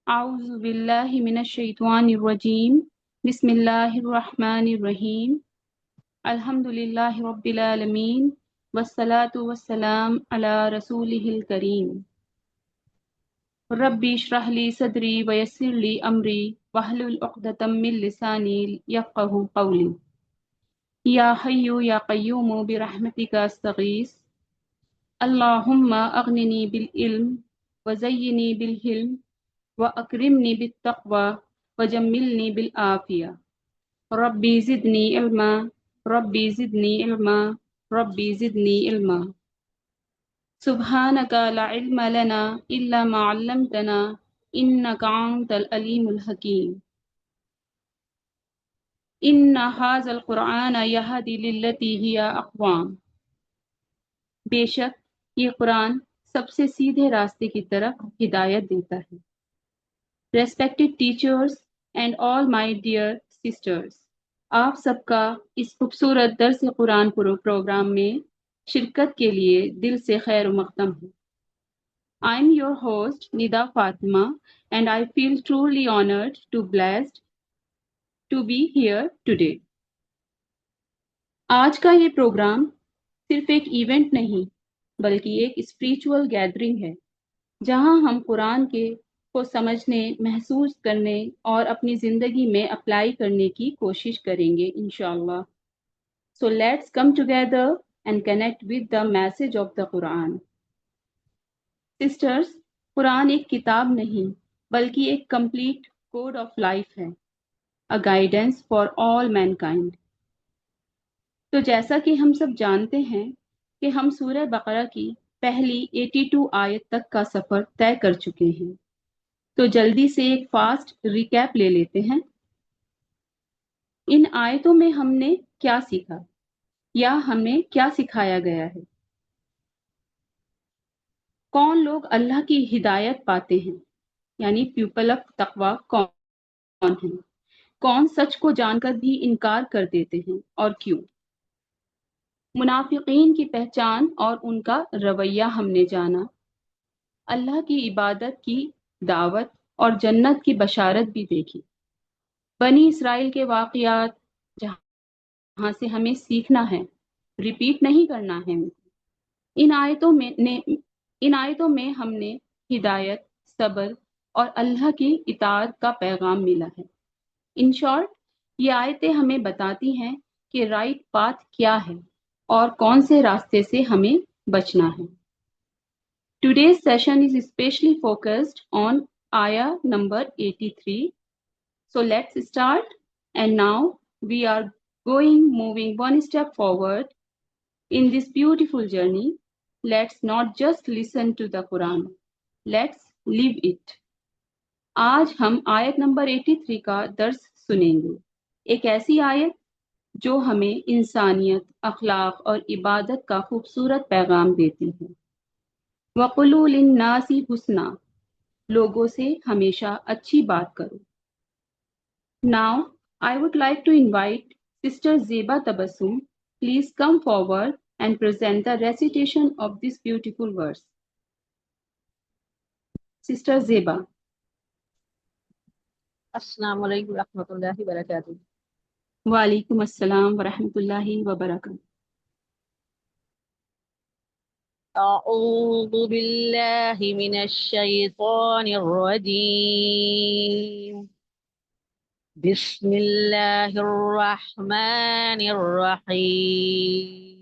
أعوذ بالله من الشيطان الرجيم بسم الله الرحمن الرحيم الحمد لله رب العالمين والصلاة والسلام على رسوله الكريم ربي اشرح لي صدري ويسر لي أمري واحلل عقدة من لساني يفقهوا قولي يا حي يا قيوم برحمتك أستغيث اللهم أغنني بالعلم وزيني بالحلم وأكرمني بالتقوى وجملني بالعافية ربي زدني علما ربي زدني علما ربي زدني علما سبحانك لا علم لنا إلا ما علمتنا إنك أنت العليم الحكيم إن هذا القرآن يهدي للتي هي أقوام بے شک یہ قرآن سب سے سیدھے راستے کی طرف ہدایت دیتا ہے۔ Respected teachers and all my dear sisters، آپ سب کا اس خوبصورت درس قرآن پروگرام میں شرکت کے لیے دل سے خیر مقدم ہے۔ I am your host Nida Fatima and I feel truly honored to blessed to be here today۔ آج کا یہ پروگرام صرف ایک ایونٹ نہیں بلکہ ایک اسپریچول گیدرنگ ہے جہاں ہم قرآن کو سمجھنے، محسوس کرنے اور اپنی زندگی میں اپلائی کرنے کی کوشش کریں گے انشاءاللہ۔ So let's come together and connect with the message of the Quran۔ Sisters، قرآن ایک کتاب نہیں بلکہ ایک کمپلیٹ کوڈ آف لائف ہے، a guidance for all mankind۔ تو جیسا کہ ہم سب جانتے ہیں کہ ہم سورہ بقرہ کی پہلی 82 آیت تک کا سفر طے کر چکے ہیں، تو جلدی سے ایک فاسٹ ریکیپ لے لیتے ہیں۔ ان آیتوں میں ہم نے کیا سیکھا یا ہمیں کیا سکھایا گیا ہے؟ کون لوگ اللہ کی ہدایت پاتے ہیں، یعنی پیپل آف تقوی کون ہیں؟ کون سچ کو جان کر بھی انکار کر دیتے ہیں اور کیوں؟ منافقین کی پہچان اور ان کا رویہ ہم نے جانا، اللہ کی عبادت کی دعوت اور جنت کی بشارت بھی دیکھی، بنی اسرائیل کے واقعات جہاں سے ہمیں سیکھنا ہے، ریپیٹ نہیں کرنا ہے۔ ان آیتوں میں ہم نے ہدایت، صبر اور اللہ کی اطاعت کا پیغام ملا ہے۔ ان شارٹ، یہ آیتیں ہمیں بتاتی ہیں کہ رائٹ پاتھ کیا ہے اور کون سے راستے سے ہمیں بچنا ہے۔ Today's session is especially focused on ayah number 83. So let's start. And now we are moving one step forward in this beautiful journey. Let's not just listen to the Quran. Let's live it. آج ہم آیت number 83 کا درس سنیں گے، ایک ایسی آیت جو ہمیں انسانیت، اخلاق اور عبادت کا خوبصورت پیغام دیتی ہے۔ وَقُولُوا لِلنَّاسِ حُسْنًا، لوگوں سے ہمیشہ اچھی بات کرو۔ Now, I would like to invite Sister Zeba Tabassum. Please come forward and present the recitation of this beautiful verse. Sister Zeba۔ السلام علیکم ورحمۃ اللہ وبرکاتہ۔ وعلیکم السلام ورحمۃ اللہ وبرکاتہ۔ اعوذ باللہ من الشیطان الرجیم، بسم اللہ الرحمن الرحیم۔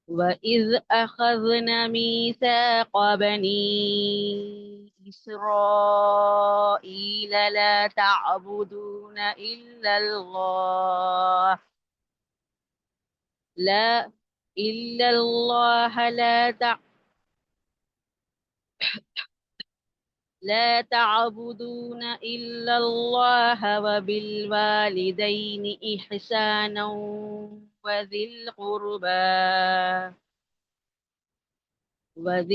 وَإِذْ أَخَذْنَا مِيثَاقَ بَنِي إِسْرَائِيلَ لَا تَعْبُدُونَ إِلَّا اللَّهَ لا تعبدون إلا الله وبالوالدين إحسانا وذي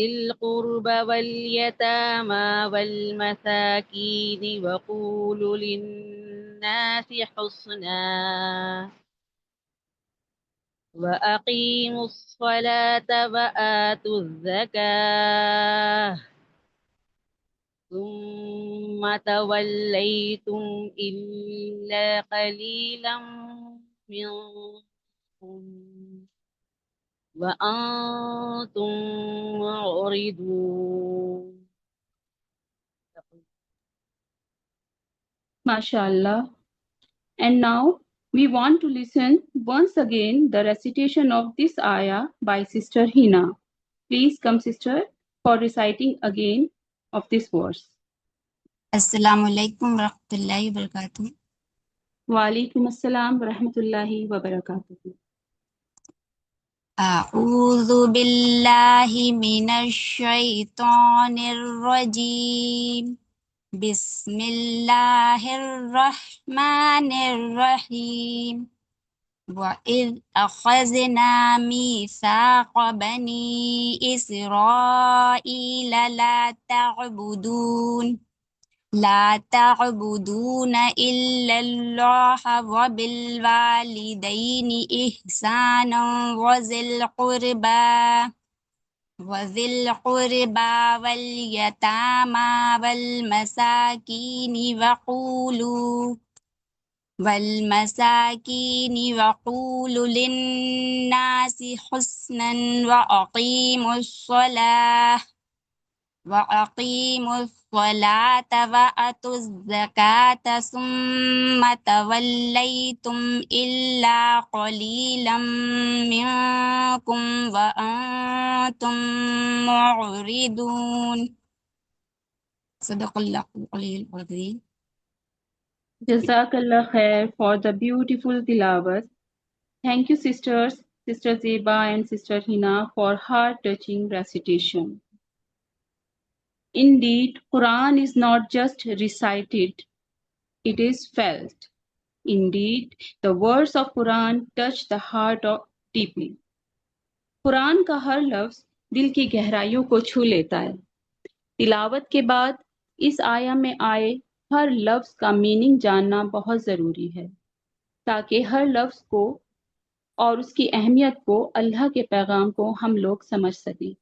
القربى واليتامى والمساكين وقولوا للناس حسنا وأقيموا الصلاة وآتوا الزكاة ثم توليتم إلا قليلا منكم وأنتم معرضون. MashaAllah. And now we want to listen once again the recitation of this ayah by Sister Hina. Please come, sister, for reciting again of this verse. السلام علیکم ورحمۃ اللہ وبرکاتہ۔ وعلیکم السلام ورحمۃ اللہ وبرکاتہ۔ اعوذ باللہ من الشیطان الرجیم، بسم اللہ الرحمن الرحیم۔ وَإِذْ أَخَذْنَا مِيثَاقَ بَنِي إِسْرَائِيلَ لا تعبدون إلا الله وبالوالدين إحسانا وذي القربى واليتامى والمساكين وقولوا للناس حسنا وأقيموا الصلاة وآتوا الزكاة ثم توليتم إلا قليلا منكم وأنتم معرضون۔ صدق اللہ العلی العظیم۔ Jazakallah khair for the beautiful tilawat. Thank you, sisters, Sister Zeba and Sister Hina, for heart-touching recitation. Indeed, Quran is not just recited, it is felt. Indeed, the words of Quran touch the heart deeply. قرآن کا ہر لفظ دل کی گہرائیوں کو چھو لیتا ہے۔ تلاوت کے بعد اس آیا میں آئے ہر لفظ کا میننگ جاننا بہت ضروری ہے تاکہ ہر لفظ کو اور اس کی اہمیت کو، اللہ کے پیغام کو ہم لوگ سمجھ سکیں۔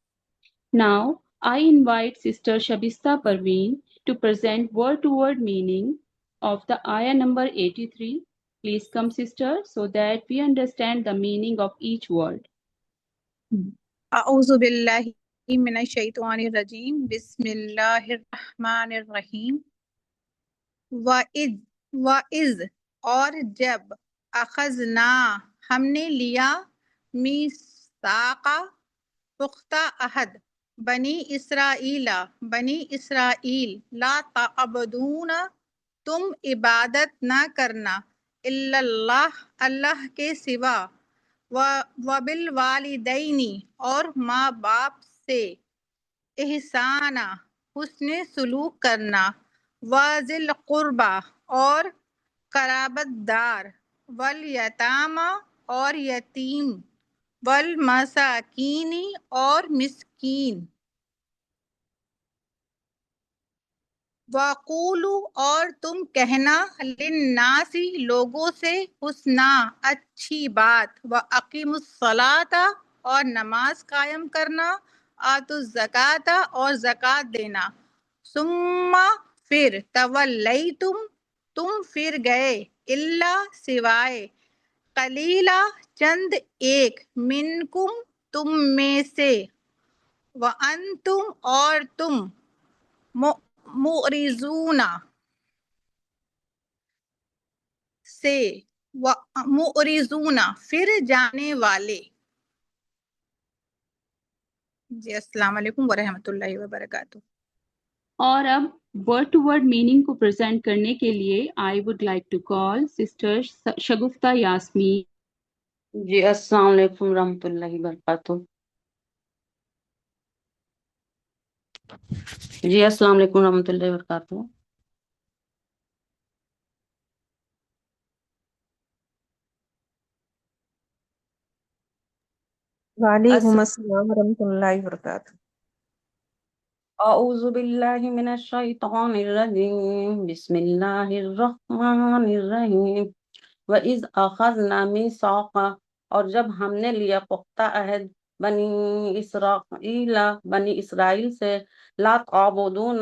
Now, I invite Sister Shabista Parveen to present word-to-word meaning of the ayah number 83. Please come, sister, so that we understand the meaning of each word. اعوذ باللہ من الشیطان الرجیم، بسم اللہ الرحمن الرحیم۔ وَإِذْ اور جب، اخذنا ہم نے لیا، میثاق پختہ عہد، بنی اسرائیل لا تعبدون تم عبادت نہ کرنا، الا اللہ اللہ کے سوا، وبالوالدین اور ماں باپ سے، احسانہ حسن سلوک کرنا، وذی القربی اور قرابت دار، والیتامى اور یتیم، والمساکین اور مسکین، وَقُولُوا اور تم کہنا، لِلنَّاسِ لوگوں سے، حسنا اچھی بات، وَأَقِیمُوا الصَّلَاةَ اور نماز قائم کرنا، آتوا الزکاۃ اور زکوٰۃ دینا، ثم پھر، تولیتم تم پھر گئے، الا سوائے، قلیلا چند ایک، منکم تم میں سے، وانتم اور تم، معرضون سے، معرضون پھر جانے والے۔ جی السلام علیکم ورحمۃ اللہ وبرکاتہ۔ اور اب ورڈ ٹو ورڈ میننگ کو پریزنٹ کرنے کے لیے I would like to call sister Shagufta Yasmin. جی السلام علیکم ورحمۃ اللہ وبرکاتہ۔ جی السلام علیکم ورحمۃ اللہ وبرکاتہ۔ وعلیکم السلام ورحمۃ اللہ وبرکاتہ۔ اعوذ باللہ من الشیطان الرجیم، بسم اللہ الرحمن الرحیم۔ وَإِذْ أَخَذْنَا مِيثَاقَ اور جب ہم نے لیا پختہ عہد، بنی اسرائیل سے، لا تعبدون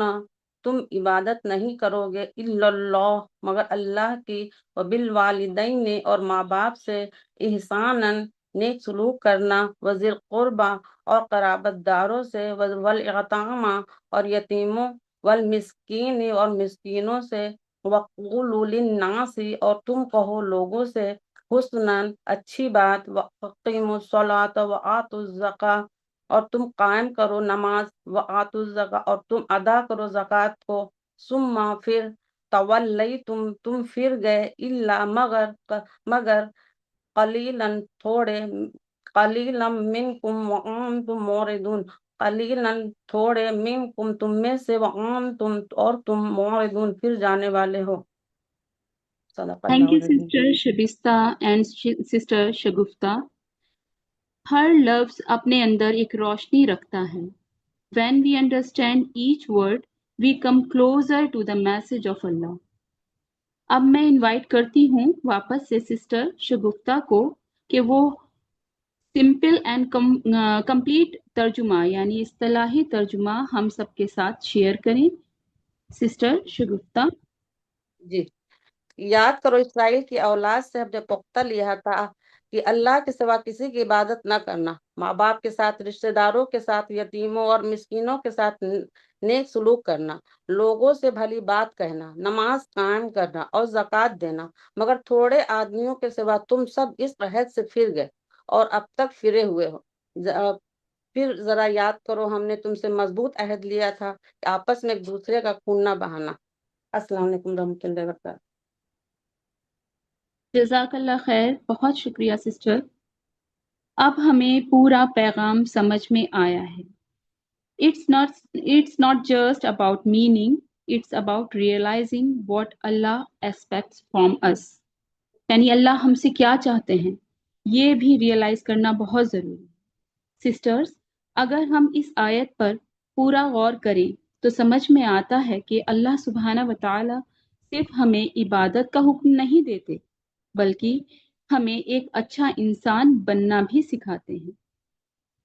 تم عبادت نہیں کرو گے الا اللہ مگر اللہ کی، وبالوالدین اور ماں باپ سے احساناً نیک سلوک کرنا، وذی قربا اور قرابت داروں سے، والیتامی اور یتیموں، والمسکین اور مسکینوں سے، وقولوا للناس اور تم کہو لوگوں سے، حسناً اچھی بات، واقیموا الصلاۃ وآتوا الزکاۃ اور تم قائم کرو نماز، وآتوا الزکاۃ اور تم ادا کرو زکوٰۃ کو، ثم پھر تم پھر گئے الا مگر قلیلاً تھوڑے، قلیلاً منکم وانتم معرضون، قلیلاً تھوڑے منکم تم میں سے، وانتم اور تم معرضون پھر جانے والے ہو۔ صدق Thank اللہ you, العظیم۔ Sister Shabista and Sister Shagufta. ہر لفظ اپنے اندر ایک روشنی رکھتا ہے. When we understand each word, we come closer to the message of Allah. اب میں انوائٹ کرتی ہوں واپس سے سسٹر شگفتہ کو کہ وہ سمپل اینڈ کمپلیٹ ترجمہ یعنی اصطلاحی ترجمہ ہم سب کے ساتھ شیئر کریں. سسٹر شگفتہ. جی، یاد کرو اسرائیل کی اولاد سے ہم نے پختہ لیا تھا کہ اللہ کے سوا کسی کی عبادت نہ کرنا، ماں باپ کے ساتھ، رشتہ داروں کے ساتھ، یتیموں اور مسکینوں کے ساتھ نیک سلوک کرنا، لوگوں سے بھلی بات کہنا، نماز قائم کرنا اور زکوٰۃ دینا، مگر تھوڑے آدمیوں کے سوا تم سب اس عہد سے پھر گئے اور اب تک پھرے ہوئے ہو۔ پھر ذرا یاد کرو، ہم نے تم سے مضبوط عہد لیا تھا کہ آپس میں ایک دوسرے کا خون نہ بہانا۔ السلام علیکم ورحمۃ اللہ وبرکاتہ۔ جزاک اللہ خیر، بہت شکریہ سسٹر. اب ہمیں پورا پیغام سمجھ میں آیا ہے. It's not just about meaning, it's about realizing what Allah expects from us. یعنی اللہ ہم سے کیا چاہتے ہیں یہ بھی ریئلائز کرنا بہت ضروری. سسٹرز، اگر ہم اس آیت پر پورا غور کریں تو سمجھ میں آتا ہے کہ اللہ سبحانہ و تعالی صرف ہمیں عبادت کا حکم نہیں دیتے بلکہ ہمیں ایک اچھا انسان بننا بھی سکھاتے ہیں.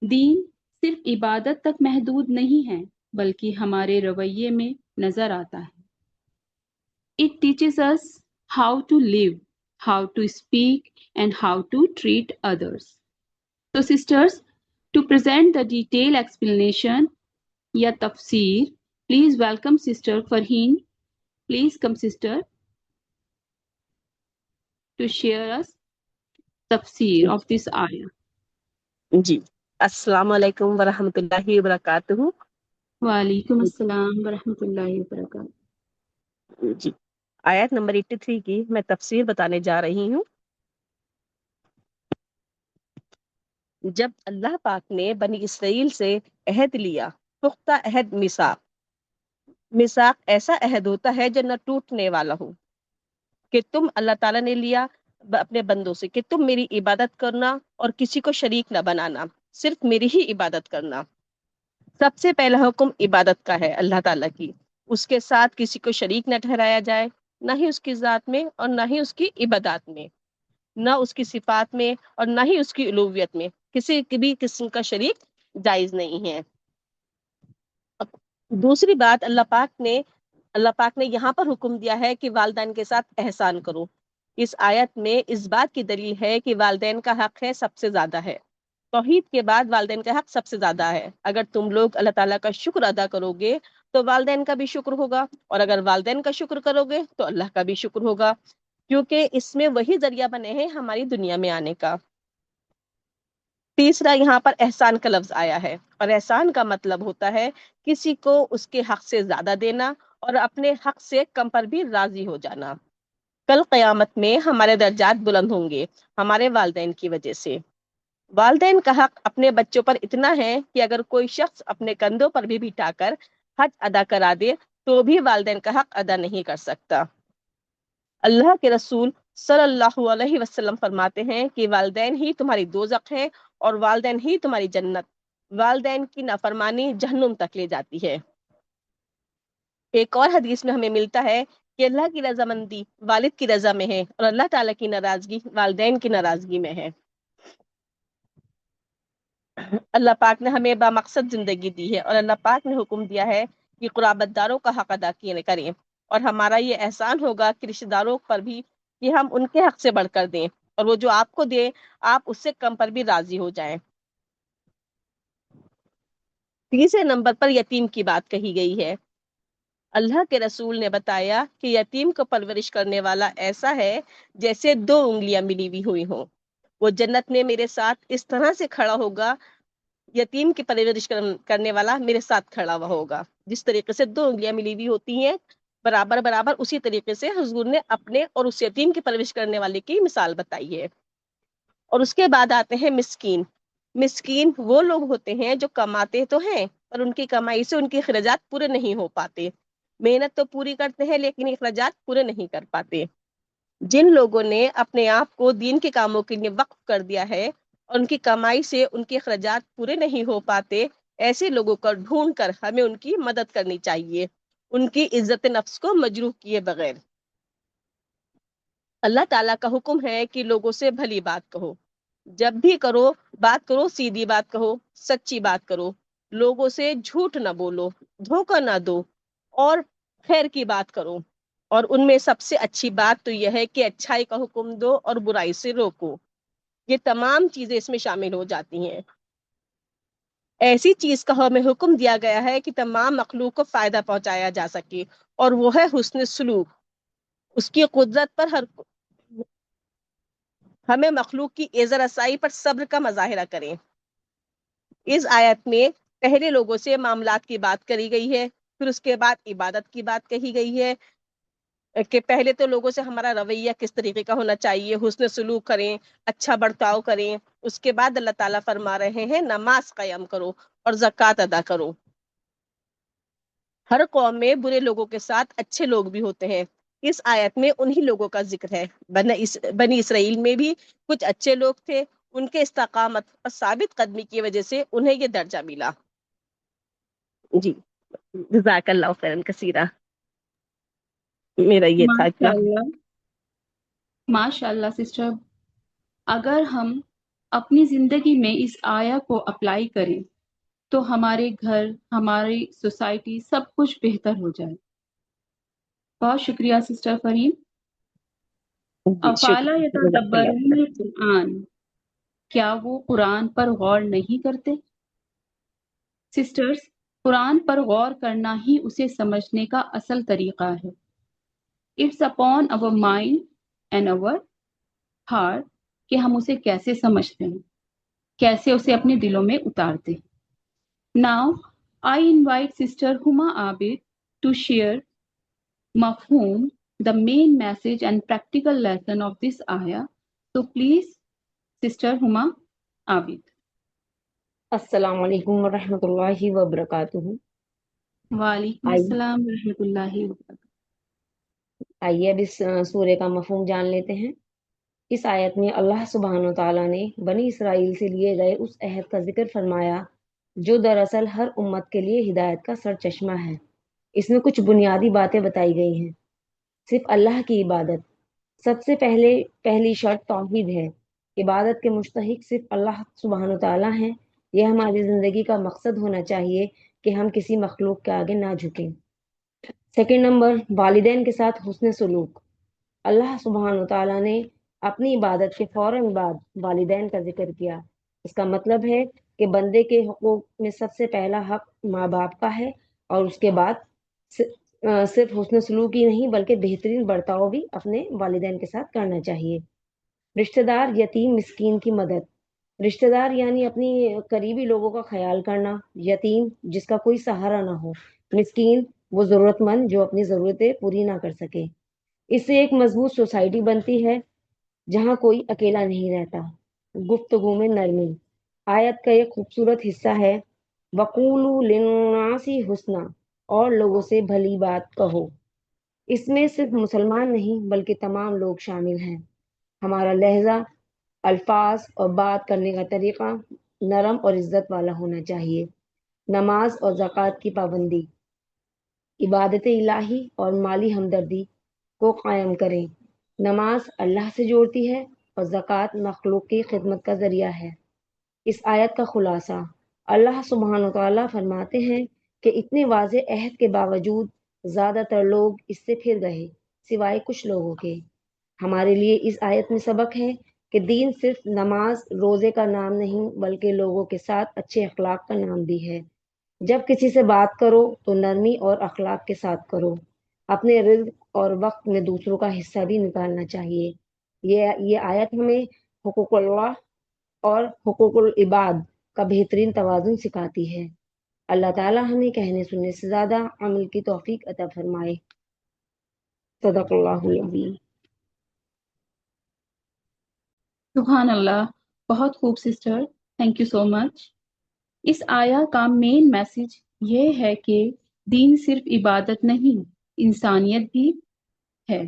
دین صرف عبادت تک محدود نہیں ہے بلکہ ہمارے رویے میں نظر آتا ہے. It teaches us how to live, how to speak and how to treat others. So sisters, to present the detailed explanation ya tafsir, please welcome Sister Farheen. Please come sister to share us tafsir of this ayah. جی، السلام علیکم ورحمۃ اللہ وبرکاتہ۔ وعلیکم السلام ورحمۃ اللہ وبرکاتہ. جی، آیت number 83 کی میں تفسیر بتانے جا رہی ہوں. جب اللہ پاک نے بنی اسرائیل سے عہد لیا، پختہ عہد میثاق ایسا عہد ہوتا ہے جو نہ ٹوٹنے والا ہو، کہ تم اللہ تعالیٰ نے لیا اپنے بندوں سے کہ تم میری عبادت کرنا اور کسی کو شریک نہ بنانا، صرف میری ہی عبادت کرنا. سب سے پہلا حکم عبادت کا ہے اللہ تعالیٰ کی، اس کے ساتھ کسی کو شریک نہ ٹھہرایا جائے، نہ ہی اس کی ذات میں اور نہ ہی اس کی عبادات میں، نہ اس کی صفات میں اور نہ ہی اس کی الوہیت میں کسی بھی قسم کا شریک جائز نہیں ہے. دوسری بات، اللہ پاک نے یہاں پر حکم دیا ہے کہ والدین کے ساتھ احسان کرو. اس آیت میں اس بات کی دلیل ہے کہ والدین کا حق ہے سب سے زیادہ ہے. توحید کے بعد والدین کا حق سب سے زیادہ ہے. اگر تم لوگ اللہ تعالیٰ کا شکر ادا کرو گے تو والدین کا بھی شکر ہوگا، اور اگر والدین کا شکر کرو گے تو اللہ کا بھی شکر ہوگا، کیونکہ اس میں وہی ذریعہ بنے ہیں ہماری دنیا میں آنے کا. تیسرا، یہاں پر احسان کا لفظ آیا ہے، اور احسان کا مطلب ہوتا ہے کسی کو اس کے حق سے زیادہ دینا اور اپنے حق سے کم پر بھی راضی ہو جانا. کل قیامت میں ہمارے درجات بلند ہوں گے ہمارے والدین کی وجہ سے. والدین کا حق اپنے بچوں پر اتنا ہے کہ اگر کوئی شخص اپنے کندھوں پر بھی بٹھا کر حج ادا کرا دے تو بھی والدین کا حق ادا نہیں کر سکتا. اللہ کے رسول صلی اللہ علیہ وسلم فرماتے ہیں کہ والدین ہی تمہاری دوزخ ہیں اور والدین ہی تمہاری جنت. والدین کی نافرمانی جہنم تک لے جاتی ہے. ایک اور حدیث میں ہمیں ملتا ہے کہ اللہ کی رضامندی والد کی رضا میں ہے اور اللہ تعالیٰ کی ناراضگی والدین کی ناراضگی میں ہے. اللہ پاک نے ہمیں بامقصد زندگی دی ہے اور اللہ پاک نے حکم دیا ہے کہ قرابت داروں کا حق ادا کریں، اور ہمارا یہ احسان ہوگا کہ رشتہ داروں پر بھی کہ ہم ان کے حق سے بڑھ کر دیں، اور وہ جو آپ کو دیں آپ اس سے کم پر بھی راضی ہو جائیں۔ تیسرے نمبر پر یتیم کی بات کہی گئی ہے۔ اللہ کے رسول نے بتایا کہ یتیم کو پرورش کرنے والا ایسا ہے جیسے 2 انگلیاں ملی ہوئی ہوں۔ وہ جنت میں میرے ساتھ اس طرح سے کھڑا ہوگا، یتیم کی پرورش کرنے والا میرے ساتھ کھڑا ہوا ہوگا، جس طریقے سے 2 انگلیاں ملی ہوئی ہوتی ہیں برابر برابر، اسی طریقے سے حضور نے اپنے اور اس یتیم کی پرورش کرنے والے کی مثال بتائی ہے۔ اور اس کے بعد آتے ہیں مسکین۔ مسکین وہ لوگ ہوتے ہیں جو کماتے تو ہیں پر ان کی کمائی سے ان کے اخراجات پورے نہیں ہو پاتے، محنت تو پوری کرتے ہیں لیکن اخراجات پورے نہیں کر پاتے۔ جن لوگوں نے اپنے آپ کو دین کے کاموں کے لیے وقف کر دیا ہے اور ان کی کمائی سے ان کے اخراجات پورے نہیں ہو پاتے، ایسے لوگوں کو ڈھونڈ کر ہمیں ان کی مدد کرنی چاہیے، ان کی عزت نفس کو مجروح کیے بغیر۔ اللہ تعالیٰ کا حکم ہے کہ لوگوں سے بھلی بات کہو، جب بھی کرو بات کرو سیدھی بات کہو، سچی بات کرو، لوگوں سے جھوٹ نہ بولو، دھوکہ نہ دو، اور خیر کی بات کرو۔ اور ان میں سب سے اچھی بات تو یہ ہے کہ اچھائی کا حکم دو اور برائی سے روکو۔ یہ تمام چیزیں اس میں شامل ہو جاتی ہیں۔ ایسی چیز کا ہمیں حکم دیا گیا ہے کہ تمام مخلوق کو فائدہ پہنچایا جا سکے، اور وہ ہے حسن سلوک۔ اس کی قدرت پر ہمیں مخلوق کی اعزا رسائی پر صبر کا مظاہرہ کریں۔ اس آیت میں پہلے لوگوں سے معاملات کی بات کری گئی ہے، پھر اس کے بعد عبادت کی بات کہی گئی ہے کہ پہلے تو لوگوں سے ہمارا رویہ کس طریقے کا ہونا چاہیے، حسن سلوک کریں، اچھا برتاؤ کریں۔ اس کے بعد اللہ تعالیٰ فرما رہے ہیں نماز قائم کرو اور زکوٰۃ ادا کرو۔ ہر قوم میں برے لوگوں کے ساتھ اچھے لوگ بھی ہوتے ہیں، اس آیت میں انہی لوگوں کا ذکر ہے۔ بنی اسرائیل میں بھی کچھ اچھے لوگ تھے، ان کے استقامت اور ثابت قدمی کی وجہ سے انہیں یہ درجہ ملا۔ جی، جزاک اللہ خیرا کثیرہ۔ میرا یہ تھا ماشاء اللہ، ماشاء اللہ سسٹر، اگر ہم اپنی زندگی میں اس آیا کو اپلائی کریں تو ہمارے گھر، ہماری سوسائٹی سب کچھ بہتر ہو جائے۔ بہت شکریہ سسٹر فریم۔ جی افالا شکریہ، جزاک اللہ۔ یتدبرون القرآن، کیا وہ قرآن پر غور نہیں کرتے؟ سسٹرز، قرآن پر غور کرنا ہی اسے سمجھنے کا اصل طریقہ ہے۔ It's upon our mind and our heart کہ ہم اسے کیسے سمجھتے ہیں، کیسے اسے اپنے دلوں میں اتارتے ہیں۔ Now, I invite Sister Huma Abid to share مفہوم, the main message and practical lesson of this ayah. So please, Sister Huma Abid. السلام علیکم ورحمۃ اللہ وبرکاتہ۔ وعلیکم السلام ورحمۃ اللہ وبرکاتہ۔ آئیے اب اس سورے کا مفہوم جان لیتے ہیں۔ اس آیت میں اللہ سبحانہ و تعالیٰ نے بنی اسرائیل سے لیے گئے اس عہد کا ذکر فرمایا جو دراصل ہر امت کے لیے ہدایت کا سر چشمہ ہے۔ اس میں کچھ بنیادی باتیں بتائی گئی ہیں۔ صرف اللہ کی عبادت، سب سے پہلی شرط توحید ہے۔ عبادت کے مستحق صرف اللہ سبحانہ و تعالیٰ ہیں۔ یہ ہماری زندگی کا مقصد ہونا چاہیے کہ ہم کسی مخلوق کے آگے نہ جھکیں۔ سیکنڈ نمبر، والدین کے ساتھ حسن سلوک۔ اللہ سبحانہ و تعالیٰ نے اپنی عبادت کے فوراً بعد والدین کا ذکر کیا۔ اس کا مطلب ہے کہ بندے کے حقوق میں سب سے پہلا حق ماں باپ کا ہے، اور اس کے بعد صرف حسن سلوک ہی نہیں بلکہ بہترین برتاؤ بھی اپنے والدین کے ساتھ کرنا چاہیے۔ رشتہ دار، یتیم، مسکین کی مدد۔ رشتہ دار یعنی اپنی قریبی لوگوں کا خیال کرنا، یتیم جس کا کوئی سہارا نہ ہو، مسکین وہ ضرورت مند جو اپنی ضرورتیں پوری نہ کر سکے۔ اس سے ایک مضبوط سوسائٹی بنتی ہے جہاں کوئی اکیلا نہیں رہتا۔ گفتگو میں نرمی۔ آیت کا ایک خوبصورت حصہ ہے وَقُولُوا لِلنَّاسِ حُسْنًا، اور لوگوں سے بھلی بات کہو۔ اس میں صرف مسلمان نہیں بلکہ تمام لوگ شامل ہیں۔ ہمارا لہجہ، الفاظ اور بات کرنے کا طریقہ نرم اور عزت والا ہونا چاہیے۔ نماز اور زکوٰۃ کی پابندی۔ عبادت الہی اور مالی ہمدردی کو قائم کریں۔ نماز اللہ سے جوڑتی ہے اور زکوٰۃ مخلوق کی خدمت کا ذریعہ ہے۔ اس آیت کا خلاصہ، اللہ سبحانہ و تعالیٰ فرماتے ہیں کہ اتنے واضح عہد کے باوجود زیادہ تر لوگ اس سے پھر گئے سوائے کچھ لوگوں کے۔ ہمارے لیے اس آیت میں سبق ہے کہ دین صرف نماز روزے کا نام نہیں بلکہ لوگوں کے ساتھ اچھے اخلاق کا نام بھی ہے۔ جب کسی سے بات کرو تو نرمی اور اخلاق کے ساتھ کرو۔ اپنے رزق اور وقت میں دوسروں کا حصہ بھی نکالنا چاہیے۔ یہ آیت ہمیں حقوق اللہ اور حقوق العباد کا بہترین توازن سکھاتی ہے۔ اللہ تعالیٰ ہمیں کہنے سننے سے زیادہ عمل کی توفیق عطا فرمائے۔ صدق اللہ العظیم۔ سبحان اللہ، بہت خوب سسٹر، تھینک یو سو مچ۔ اس آیا کا مین میسج یہ ہے کہ دین صرف عبادت نہیں، انسانیت بھی ہے۔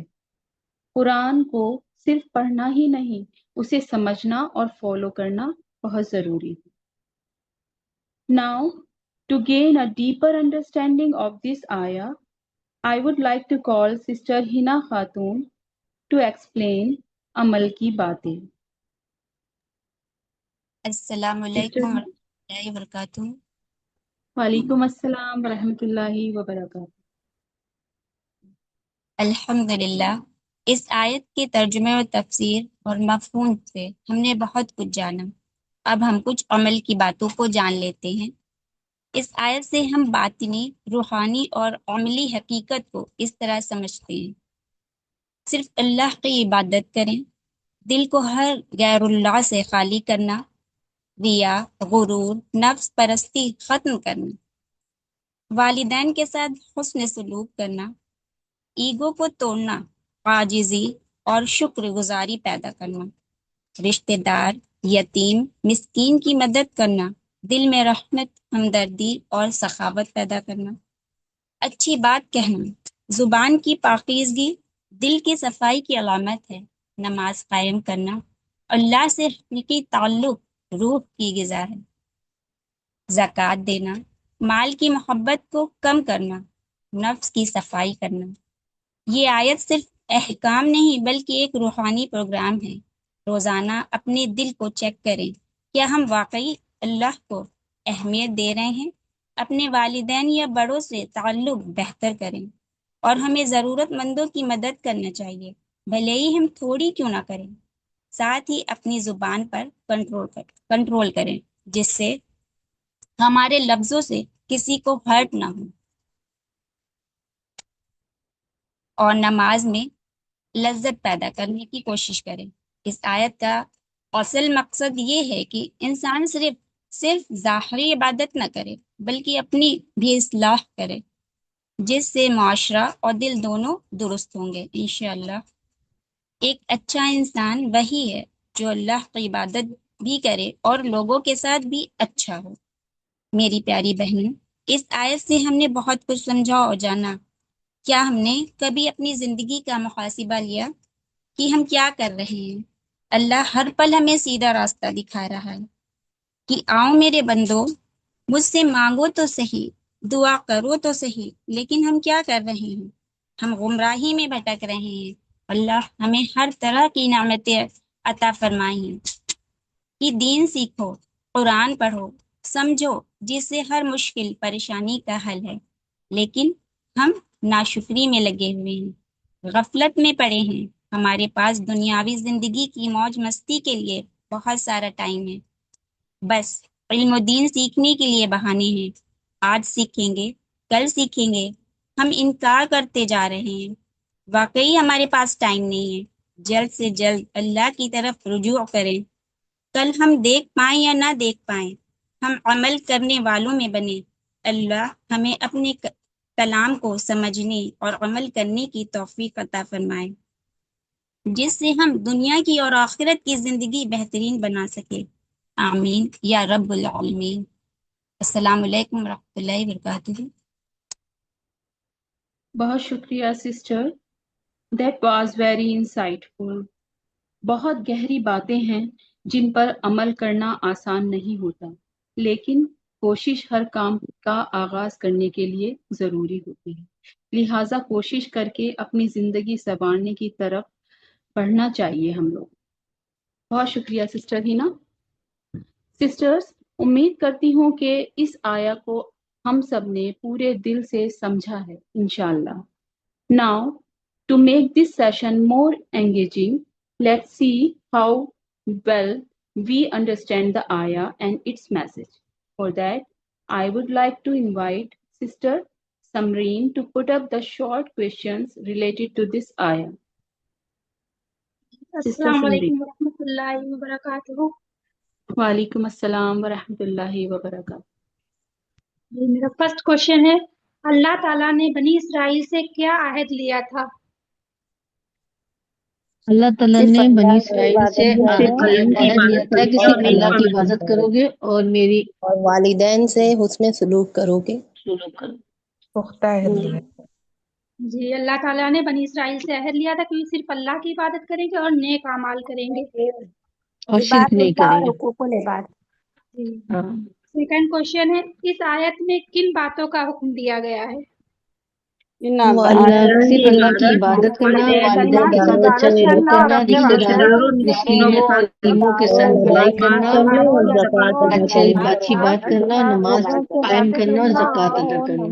قرآن کو صرف پڑھنا ہی نہیں، اسے سمجھنا اور فالو کرنا بہت ضروری ہے۔ Now, to gain a deeper understanding of this ayah, I would like to call Sister Hina Khatun to explain amal ki baatein. السلام علیکم ورحمۃ اللہ وبرکاتہ۔ وعلیکم السلام ورحمۃ اللہ وبرکاتہ۔ الحمدللہ، اس آیت کے ترجمے و تفسیر اور مفہوم سے ہم نے بہت کچھ جانا۔ اب ہم کچھ عمل کی باتوں کو جان لیتے ہیں۔ اس آیت سے ہم باطنی، روحانی اور عملی حقیقت کو اس طرح سمجھتے ہیں۔ صرف اللہ کی عبادت کریں، دل کو ہر غیر اللہ سے خالی کرنا، ریا، غرور، نفس پرستی ختم کرنا، والدین کے ساتھ حسن سلوک کرنا، ایگو کو توڑنا، عاجزی اور شکر گزاری پیدا کرنا، رشتہ دار، یتیم، مسکین کی مدد کرنا، دل میں رحمت، ہمدردی اور سخاوت پیدا کرنا، اچھی بات کہنا، زبان کی پاکیزگی دل کی صفائی کی علامت ہے، نماز قائم کرنا، اللہ سے حقیقی تعلق روح کی غذا ہے، زکوٰۃ دینا، مال کی محبت کو کم کرنا، نفس کی صفائی کرنا۔ یہ آیت صرف احکام نہیں بلکہ ایک روحانی پروگرام ہے۔ روزانہ اپنے دل کو چیک کریں، کیا ہم واقعی اللہ کو اہمیت دے رہے ہیں؟ اپنے والدین یا بڑوں سے تعلق بہتر کریں، اور ہمیں ضرورت مندوں کی مدد کرنا چاہیے، بھلے ہی ہم تھوڑی کیوں نہ کریں۔ ساتھ ہی اپنی زبان پر کنٹرول کریں، جس سے ہمارے لفظوں سے کسی کو ہرٹ نہ ہو، اور نماز میں لذت پیدا کرنے کی کوشش کریں۔ اس آیت کا اصل مقصد یہ ہے کہ انسان صرف ظاہری عبادت نہ کرے بلکہ اپنی بھی اصلاح کرے، جس سے معاشرہ اور دل دونوں درست ہوں گے انشاءاللہ۔ ایک اچھا انسان وہی ہے جو اللہ کی عبادت بھی کرے اور لوگوں کے ساتھ بھی اچھا ہو۔ میری پیاری بہنوں، اس آیت سے ہم نے بہت کچھ سمجھا اور جانا۔ کیا ہم نے کبھی اپنی زندگی کا محاسبہ لیا کہ ہم کیا کر رہے ہیں؟ اللہ ہر پل ہمیں سیدھا راستہ دکھا رہا ہے کہ آؤ میرے بندو، مجھ سے مانگو تو صحیح، دعا کرو تو صحیح، لیکن ہم کیا کر رہے ہیں؟ ہم گمراہی میں بھٹک رہے ہیں۔ اللہ ہمیں ہر طرح کی نعمتیں عطا فرمائی ہیں کہ دین سیکھو، قرآن پڑھو، سمجھو، جس سے ہر مشکل پریشانی کا حل ہے، لیکن ہم ناشکری میں لگے ہوئے ہیں، غفلت میں پڑے ہیں۔ ہمارے پاس دنیاوی زندگی کی موج مستی کے لیے بہت سارا ٹائم ہے، بس علم و دین سیکھنے کے لیے بہانے ہیں۔ آج سیکھیں گے، کل سیکھیں گے، ہم انکار کرتے جا رہے ہیں۔ واقعی ہمارے پاس ٹائم نہیں ہے۔ جلد سے جلد اللہ کی طرف رجوع کریں۔ کل ہم دیکھ پائیں یا نہ دیکھ پائیں، ہم عمل کرنے والوں میں بنیں۔ اللہ ہمیں اپنے کلام کو سمجھنے اور عمل کرنے کی توفیق عطا فرمائے، جس سے ہم دنیا کی اور آخرت کی زندگی بہترین بنا سکے۔ آمین یا رب العالمین۔ السلام علیکم ورحمۃ اللہ وبرکاتہ۔ بہت شکریہ سسٹر، دیٹ واز ویری انسائٹفل۔ بہت گہری باتیں ہیں جن پر عمل کرنا آسان نہیں ہوتا، لیکن کوشش ہر کام کا آغاز کرنے کے لیے ضروری ہوتی ہے۔ لہٰذا کوشش کر کے اپنی زندگی سنوارنے کی طرف بڑھنا چاہیے ہم لوگ۔ بہت شکریہ سسٹر ہینا۔ سسٹرز، امید کرتی ہوں کہ اس آیا کو ہم سب نے پورے دل سے سمجھا ہے انشاءاللہ. Now, to make this session more engaging, let's see how well we understand the ayah and its message. For that, I would like to invite Sister Samreen to put up the short questions related to this ayah. Sister السلام Samreen. علیکم ورحمۃ اللہ وبرکاتہ. وعلیکم السلام ورحمۃ اللہ وبرکاتہ. میرا first question ہے، اللہ تعالیٰ نے بنی اسرائیل سے کیا عہد لیا تھا؟ اللہ تعالیٰ نے بنی اسرائیل سے عہد لیا تھا کہ صرف اللہ کی عبادت کرو گے اور میری اور والدین سے حسن سلوک کرو گے. سلوک کرو. پختہ عہد لیا. جی، اللہ تعالیٰ نے بنی اسرائیل سے عہد لیا تھا کہ صرف اللہ کی عبادت کریں گے اور نیک اعمال کریں گے. اور شرک نہیں کریں گے. حقوق العباد. جی. ہاں. سیکنڈ کوشچن ہے، اس آیت میں کن باتوں کا حکم دیا گیا ہے؟ صرف اللہ کی عبادت کرنا، والدین کے ساتھ اچھا سلوک کرنا، رشتے داروں، مسکینوں اور یتیموں کے ساتھ بھلائی کرنا، اچھی بات کرنا، نماز قائم کرنا اور زکوٰۃ ادا کرنا.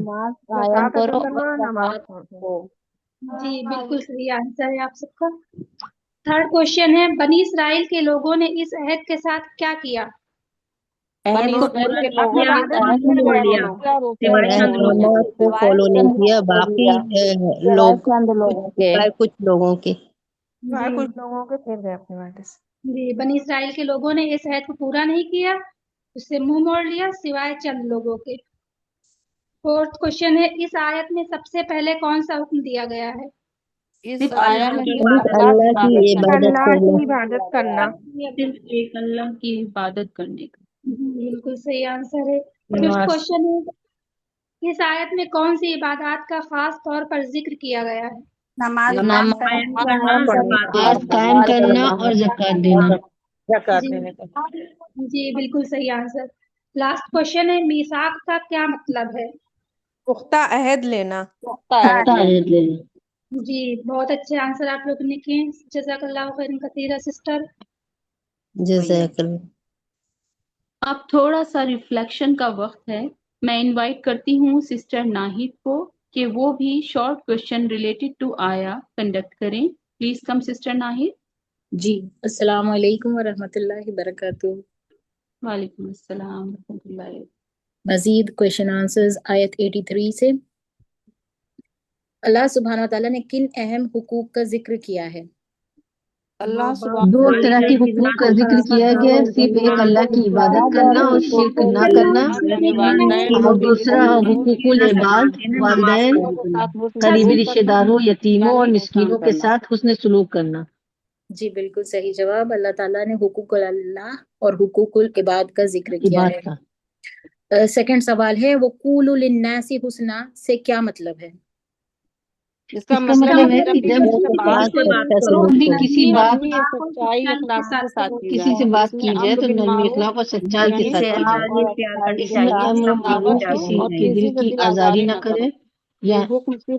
جی بالکل صحیح آنسر ہے آپ سب کا. تھرڈ کوشچن ہے، بنی اسرائیل کے لوگوں نے اس عہد کے ساتھ کیا کیا؟ احکامات کو فالو نہیں کیا، باقی لوگ کچھ لوگوں کے پھر گئے اپنے واٹے سے. جی، بنی اسرائیل کے لوگوں نے اس عہد کو پورا نہیں کیا، اس سے منہ موڑ لیا سوائے چند لوگوں کے. فورتھ کوشچن ہے، اس آیت میں سب سے پہلے کون سا حکم دیا گیا ہے؟ اس آیا میں اللہ کی عبادت کرنا. صرف ایک اللہ کی عبادت کرنے کا. بالکل صحیح آنسر ہے. ففتھ کوشچن ہے، اس آیت میں کون سی عبادات کا خاص طور پر ذکر کیا گیا ہے؟ نماز قائم کرنا اور زکوٰۃ دینا. جی بالکل صحیح آنسر. لاسٹ کوشچن ہے، میثاق کا کیا مطلب ہے؟ پختہ عہد لینا. عہد لینا. جی بہت اچھے آنسر آپ لوگوں نے کیے. جزاک اللہ خیر کثیرا سسٹر. جزاک اللہ. اب تھوڑا سا ریفلیکشن کا وقت ہے. میں انوائٹ کرتی ہوں سسٹر ناہید کو کہ وہ بھی شارٹ کوشچن ریلیٹڈ ٹو آیا کنڈکٹ کریں. Please come sister Nahid. جی السلام علیکم ورحمۃ اللہ وبرکاتہ. وعلیکم السلام ورحمۃ اللہ. مزید کوشچن آنسرز آیت 83 سے. اللہ سبحانہ تعالیٰ نے کن اہم حقوق کا ذکر کیا ہے؟ دو طرح کے حقوق کا ذکر کیا گیا ہے، صرف ایک اللہ کی عبادت کرنا اور شرک نہ کرنا، اور دوسرا حقوق العباد، والدین، قریبی رشتے داروں، یتیموں اور مسکینوں کے ساتھ حسن سلوک کرنا. جی بالکل صحیح جواب. اللہ تعالیٰ نے حقوق اللہ اور حقوق العباد کا ذکر کیا ہے. سیکنڈ سوال ہے، وَقُولُوا لِلنَّاسِ حُسْنًا سے کیا مطلب ہے؟ اس کا مطلب ہے کہ جب بھی کسی بات سچائی اخلاق کے ساتھ کسی سے بات کی جائے تو نرمی اخلاق اور سچائی کے ساتھ کی جائے. اس میں امر معروف، کسی کے دل کی آزاری نہ کرے. یا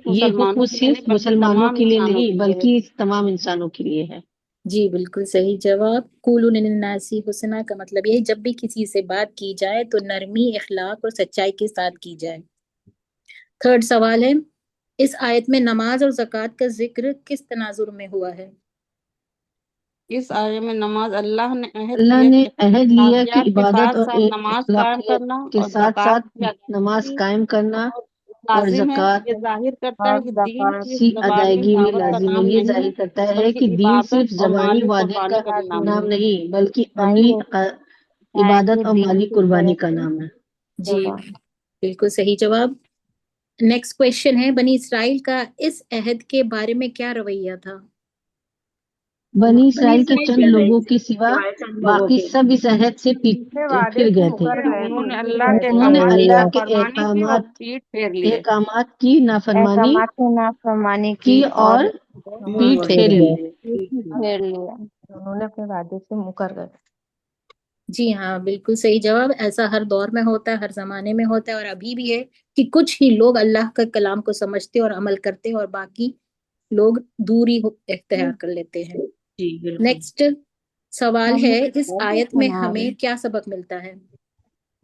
یہ حکم صرف مسلمانوں کے لیے نہیں بلکہ تمام انسانوں کے لیے ہے. جی بالکل صحیح جواب. قُولُوا لِلنَّاسِ حُسْنًا کا مطلب یہ ہے جب بھی کسی سے بات کی جائے تو نرمی، اخلاق اور سچائی کے ساتھ کی جائے. تھرڈ سوال ہے، اس آیت میں نماز اور زکوٰۃ کا ذکر کس تناظر میں ہوا ہے؟ اس آیت میں نماز اللہ نے عہد لیا کہ عبادت اور نماز قائم کرنا کے ساتھ ساتھ نماز قائم کرنا اور زکوٰۃ یہ ظاہر کرتا ہے کہ دین کی ادائیگی بھی لازم ہے. یہ ظاہر کرتا ہے کہ دین صرف زبانی وعدے کا نام نہیں بلکہ عملی عبادت اور مالی قربانی کا نام ہے. جی بالکل صحیح جواب. نیکسٹ کوشچن ہے، بنی اسرائیل کا اس عہد کے بارے میں کیا رویہ تھا؟ بنی اسرائیل کے چند لوگوں کے سوا باقی سب اس عہد سے پھر گئے تھے. انہوں نے اللہ کے احکامات کی نافرمانی کی اور پیٹ پھیر لی. انہوں نے اپنے وعدے سے مکر گئے. جی ہاں بالکل صحیح جواب. ایسا ہر دور میں ہوتا ہے، ہر زمانے میں ہوتا ہے اور ابھی بھی ہے کہ کچھ ہی لوگ اللہ کے کلام کو سمجھتے اور عمل کرتے اور باقی لوگ دوری اختیار کر لیتے ہیں. نیکسٹ سوال ہے، اس آیت میں ہمیں کیا سبق ملتا ہے؟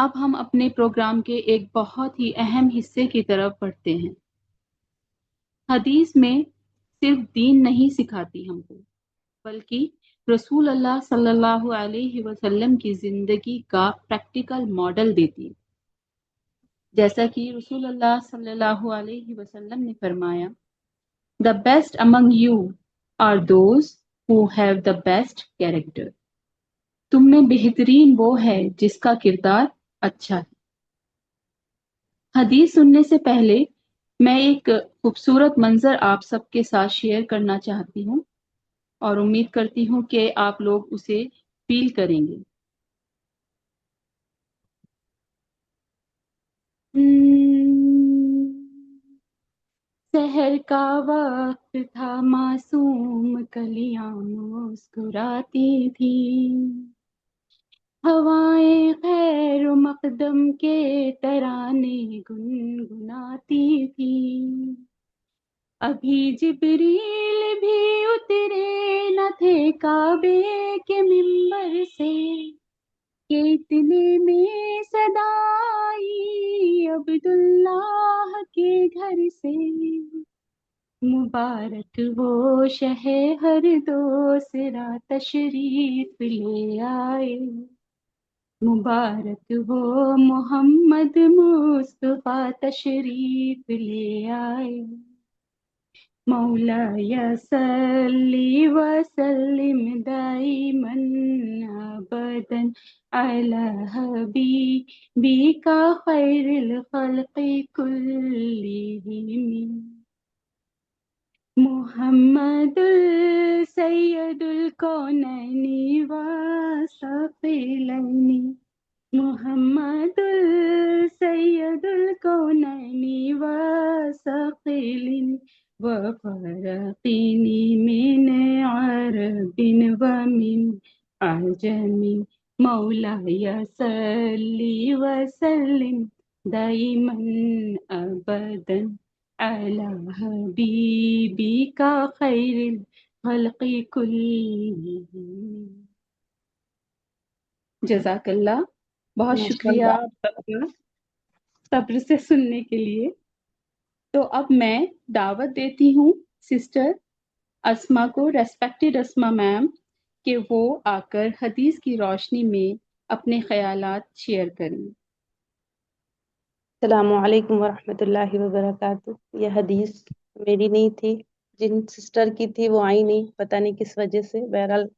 اب ہم اپنے پروگرام کے ایک بہت ہی اہم حصے کی طرف بڑھتے ہیں۔ حدیث میں صرف دین نہیں سکھاتی ہم کو، بلکہ رسول اللہ صلی اللہ علیہ وسلم کی زندگی کا پریکٹیکل ماڈل دیتی ہے۔ جیسا کہ رسول اللہ صلی اللہ علیہ وسلم نے فرمایا، "The best among you are those who have the best character." تم میں بہترین وہ ہے جس کا کردار اچھا ہے۔ حدیث سننے سے پہلے میں ایک خوبصورت منظر آپ سب کے ساتھ شیئر کرنا چاہتی ہوں اور امید کرتی ہوں کہ آپ لوگ اسے فیل کریں گے۔ سحر کا وقت تھا، معصوم کلیاں مسکراتی تھی، ہوائیں خیر و مقدم کے ترانے گنگناتی تھی، ابھی جبریل بھی اترے نہ تھے کعبے کے منبر سے کہ اتنے میں صدا آئی عبداللہ کے گھر سے، مبارک وہ شہ ہر دوسرا تشریف لے آئے، مبارک وہ محمد مصطفیٰ تشریف لے آئے، مولاي صل وسلم دائما ابدا على حبيبك خير الخلق كلهم، محمد سید الکونین والثقلین، محمد سید الکونین والثقلین، وفرقین من عرب ومن عجم، مولاي صل وسلم دائما ابدا على حبيبك خير الخلق كلهم۔ جزاک اللہ، بہت شکریہ آپ سب کا صبر سے سننے کے لیے۔ تو اب میں دعوت دیتی ہوں سسٹر اسما کو، ریسپیکٹڈ اسما میم، کہ وہ آ کر حدیث کی روشنی میں اپنے خیالات شیئر کریں۔ السلام علیکم ورحمۃ اللہ وبرکاتہ۔ یہ حدیث میری نہیں تھی، جن سسٹر کی تھی وہ آئی نہیں، پتہ نہیں کس وجہ سے۔ بہرحال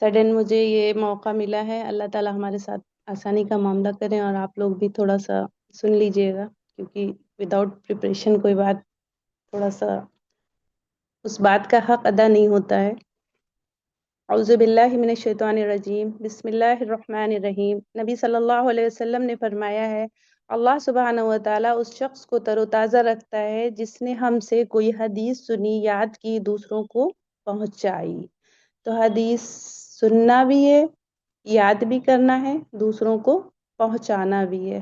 سڈن مجھے یہ موقع ملا ہے، اللہ تعالیٰ ہمارے ساتھ آسانی کا معاملہ کریں، اور آپ لوگ بھی تھوڑا سا سن لیجئے گا، کیونکہ وداؤٹ پریپریشن کوئی بات تھوڑا سا اس بات کا حق ادا نہیں ہوتا ہے۔ اعوذ باللہ من الشیطان الرجیم، بسم اللہ الرحمن الرحیم۔ نبی صلی اللہ علیہ وسلم نے فرمایا ہے، اللہ سبحانہ و تعالیٰ اس شخص کو تر و تازہ رکھتا ہے جس نے ہم سے کوئی حدیث سنی، یاد کی، دوسروں کو پہنچائی۔ تو حدیث سننا بھی ہے، یاد بھی کرنا ہے، دوسروں کو پہنچانا بھی ہے۔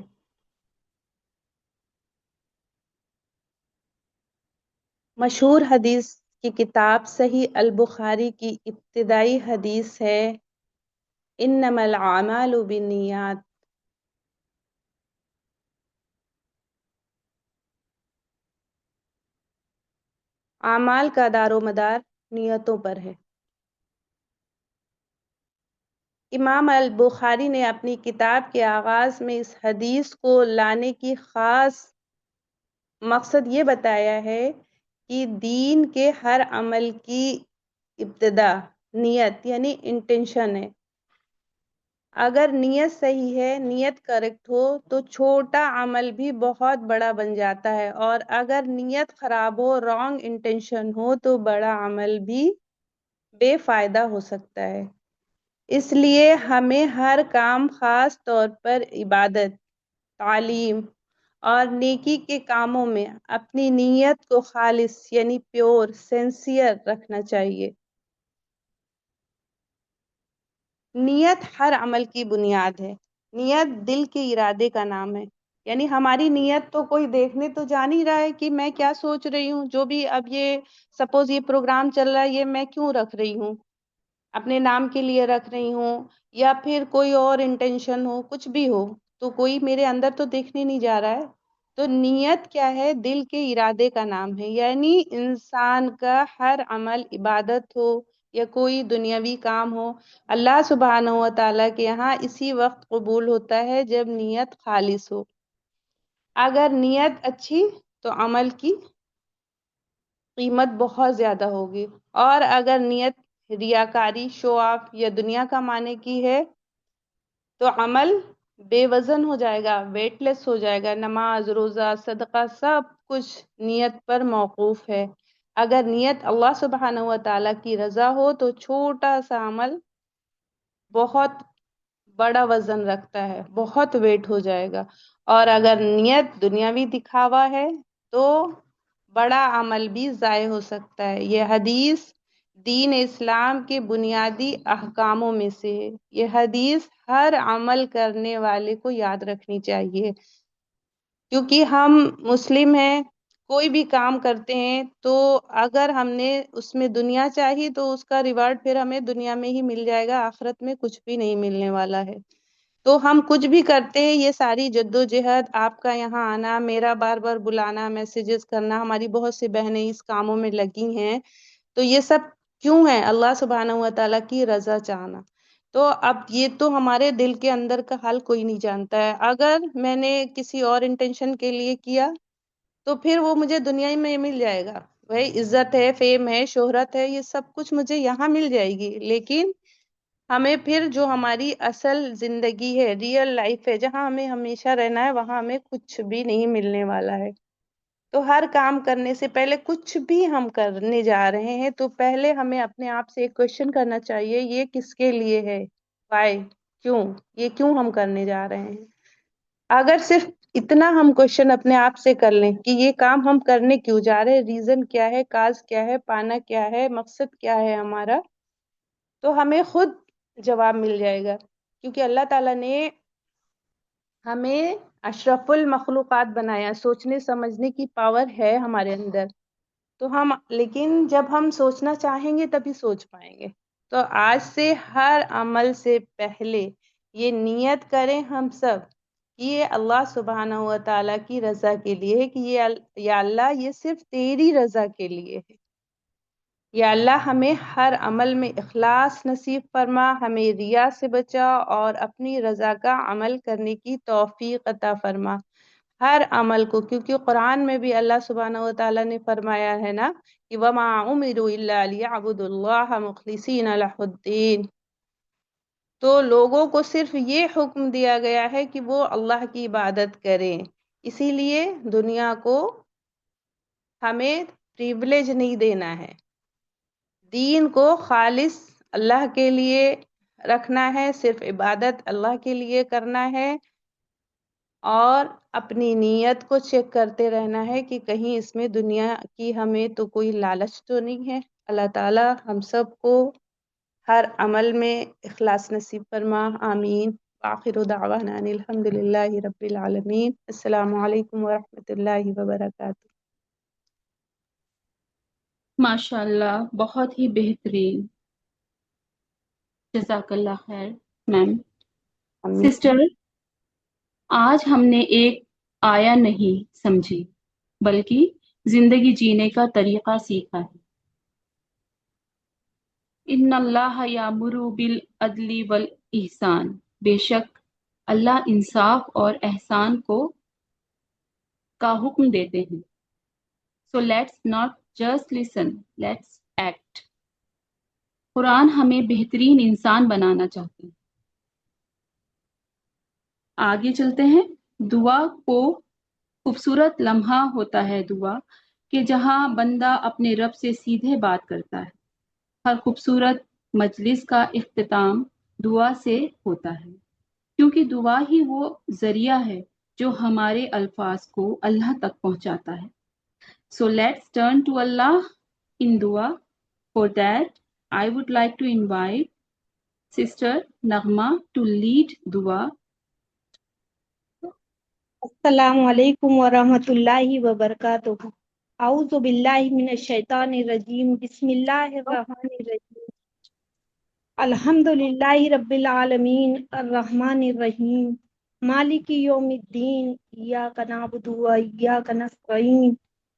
مشہور حدیث کی کتاب صحیح البخاری کی ابتدائی حدیث ہے، انما الاعمال بالنیات۔ اعمال کا دار و مدار نیتوں پر ہے۔ امام البخاری نے اپنی کتاب کے آغاز میں اس حدیث کو لانے کی خاص مقصد یہ بتایا ہے کہ دین کے ہر عمل کی ابتدا نیت یعنی انٹینشن ہے۔ اگر نیت صحیح ہے، نیت کریکٹ ہو، تو چھوٹا عمل بھی بہت بڑا بن جاتا ہے، اور اگر نیت خراب ہو، رانگ انٹینشن ہو، تو بڑا عمل بھی بے فائدہ ہو سکتا ہے۔ اس لیے ہمیں ہر کام، خاص طور پر عبادت، تعلیم اور نیکی کے کاموں میں اپنی نیت کو خالص یعنی پیور، سنسیئر رکھنا چاہیے۔ نیت ہر عمل کی بنیاد ہے۔ نیت دل کے ارادے کا نام ہے، یعنی ہماری نیت تو کوئی دیکھنے تو جان ہی رہا ہے کہ میں کیا سوچ رہی ہوں۔ جو بھی اب یہ سپوز یہ پروگرام چل رہا ہے، یہ میں کیوں رکھ رہی ہوں؟ اپنے نام کے لیے رکھ رہی ہوں، یا پھر کوئی اور انٹینشن ہو، کچھ بھی ہو، تو کوئی میرے اندر تو دیکھنے نہیں جا رہا ہے. تو نیت کیا ہے؟ دل کے ارادے کا نام ہے. یعنی انسان کا ہر عمل، عبادت ہو یا کوئی دنیاوی کام ہو، اللہ سبحانہ و تعالیٰ کے یہاں اسی وقت قبول ہوتا ہے جب نیت خالص ہو. اگر نیت اچھی تو عمل کی قیمت بہت زیادہ ہوگی، اور اگر نیت ریاکاری، شو آف یا دنیا کمانے کی ہے تو عمل بے وزن ہو جائے گا، ویٹ لیس ہو جائے گا. نماز، روزہ، صدقہ سب کچھ نیت پر موقوف ہے. اگر نیت اللہ سبحانہ و تعالیٰ کی رضا ہو تو چھوٹا سا عمل بہت بڑا وزن رکھتا ہے، بہت ویٹ ہو جائے گا. اور اگر نیت دنیاوی دکھاوا ہے تو بڑا عمل بھی ضائع ہو سکتا ہے. یہ حدیث دین اسلام کے بنیادی احکاموں میں سے ہے. یہ حدیث ہر عمل کرنے والے کو یاد رکھنی چاہیے، کیونکہ ہم مسلم ہیں. کوئی بھی کام کرتے ہیں تو اگر ہم نے اس میں دنیا چاہی تو اس کا ریوارڈ پھر ہمیں دنیا میں ہی مل جائے گا، آخرت میں کچھ بھی نہیں ملنے والا ہے. تو ہم کچھ بھی کرتے ہیں، یہ ساری جدوجہد، آپ کا یہاں آنا، میرا بار بار بلانا، میسیجز کرنا، ہماری بہت سی بہنیں اس کاموں میں لگی ہیں، تو یہ سب کیوں ہے؟ اللہ سبحانہ و تعالیٰ کی رضا چاہنا. تو اب یہ تو ہمارے دل کے اندر کا حال کوئی نہیں جانتا ہے. اگر میں نے کسی اور انٹینشن کے لیے کیا تو پھر وہ مجھے دنیا ہی میں مل جائے گا. بھائی عزت ہے، فیم ہے، شہرت ہے، یہ سب کچھ مجھے یہاں مل جائے گی، لیکن ہمیں پھر جو ہماری اصل زندگی ہے، ریئل لائف ہے، جہاں ہمیں ہمیشہ رہنا ہے، وہاں ہمیں کچھ بھی نہیں ملنے والا ہے. تو ہر کام کرنے سے پہلے، کچھ بھی ہم کرنے جا رہے ہیں تو پہلے ہمیں اپنے آپ سے ایک کوشچن کرنا چاہیے، یہ کس کے لیے ہے؟ وائی؟ کیوں؟ یہ کیوں ہم کرنے جا رہے ہیں؟ اگر صرف اتنا ہم کوشچن اپنے آپ سے کر لیں کہ یہ کام ہم کرنے کیوں جا رہے ہیں، ریزن کیا ہے، کاز کیا ہے، پانا کیا ہے، مقصد کیا ہے ہمارا، تو ہمیں خود جواب مل جائے گا. کیونکہ اللہ تعالیٰ نے ہمیں اشرف المخلوقات بنایا، سوچنے سمجھنے کی پاور ہے ہمارے اندر. تو لیکن جب ہم سوچنا چاہیں گے تبھی سوچ پائیں گے. تو آج سے ہر عمل سے پہلے یہ نیت کریں ہم سب کہ یہ اللہ سبحانہ و تعالیٰ کی رضا کے لیے ہے، کہ یا اللہ یہ صرف تیری رضا کے لیے ہے. یا اللہ ہمیں ہر عمل میں اخلاص نصیب فرما، ہمیں ریا سے بچا اور اپنی رضا کا عمل کرنے کی توفیق عطا فرما ہر عمل کو. کیونکہ قرآن میں بھی اللہ سبحانہ و تعالیٰ نے فرمایا ہے نا کہ وَمَا أُمِرُوا إِلَّا لِيَعْبُدُوا اللَّهَ مُخْلِصِينَ لَهُ الدِّينَ. تو لوگوں کو صرف یہ حکم دیا گیا ہے کہ وہ اللہ کی عبادت کریں. اسی لیے دنیا کو ہمیں پریویلیج نہیں دینا ہے، دین کو خالص اللہ کے لیے رکھنا ہے، صرف عبادت اللہ کے لیے کرنا ہے، اور اپنی نیت کو چیک کرتے رہنا ہے کہ کہیں اس میں دنیا کی ہمیں تو کوئی لالچ تو نہیں ہے. اللہ تعالی ہم سب کو ہر عمل میں اخلاص نصیب فرما. آمین. آخر دعوانا ان الحمد للہ رب العالمین. السلام علیکم ورحمۃ اللہ وبرکاتہ. ماشاء اللہ، بہت ہی بہترین. جزاک اللہ خیر میم. سسٹر، آج ہم نے ایک آیا نہیں سمجھی بلکہ زندگی جینے کا طریقہ سیکھا ہے. ان اللہ یامر بالعدل والاحسان، بے شک اللہ انصاف اور احسان کا حکم دیتے ہیں. So let's not just listen, let's act. Quran ہمیں بہترین انسان بنانا چاہتے ہیں. آگے چلتے ہیں. دعا کو خوبصورت لمحہ ہوتا ہے دعا کہ جہاں بندہ اپنے رب سے سیدھے بات کرتا ہے. ہر خوبصورت مجلس کا اختتام دعا سے ہوتا ہے، کیونکہ دعا ہی وہ ذریعہ ہے جو ہمارے الفاظ کو اللہ تک پہنچاتا ہے. So let's turn to Allah in dua. For that, I would like to invite Sister Naghma to lead dua. السلام علیکم ورحمۃ اللہ وبرکاتہ. اعوذ باللہ من الشیطان الرجیم. بسم اللہ الرحمن الرحیم. الحمد للہ رب العالمین الرحمن الرحیم مالک یوم الدین ایاک نعبد و ایاک نستعین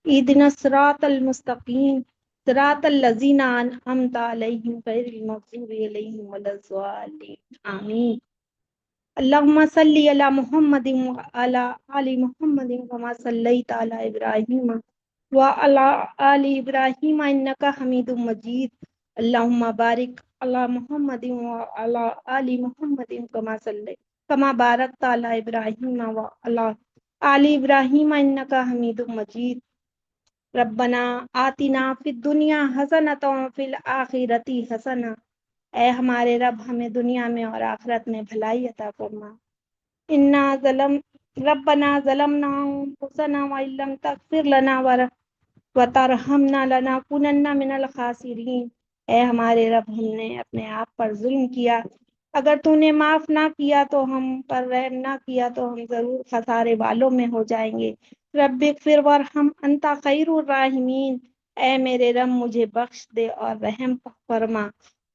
اهدنا الصراط المستقیم صراط الذین انعمت علیہم غیر المغضوب علیہم ولا الضالین آمین اللہم صلی علی محمد وعلی آل محمد کما صلیت علی ابراہیم وعلی آل ابراہیم انک حمید مجید اللہم بارک علی محمد وعلی آل محمد کما بارکت علی ابراہیم وعلی آل ابراہیم انک حمید مجید ربنا آتنا فی الدنیا حسنۃ وفی الآخرۃ حسنہ اے ہمارے رب ہمیں دنیا میں اور آخرت میں بھلائی عطا فرما ربنا ظلمنا انفسنا وان لم تغفر لنا وترحمنا لنکونن من الخاسرین اے ہمارے رب ہم نے اپنے آپ پر ظلم کیا، اگر تو نے معاف نہ کیا تو ہم پر رحم نہ کیا تو ہم ضرور خسارے والوں میں ہو جائیں گے۔ رب اغفر وارحم انت خیر الراحمین، اے میرے رب مجھے بخش دے اور رحم فرما،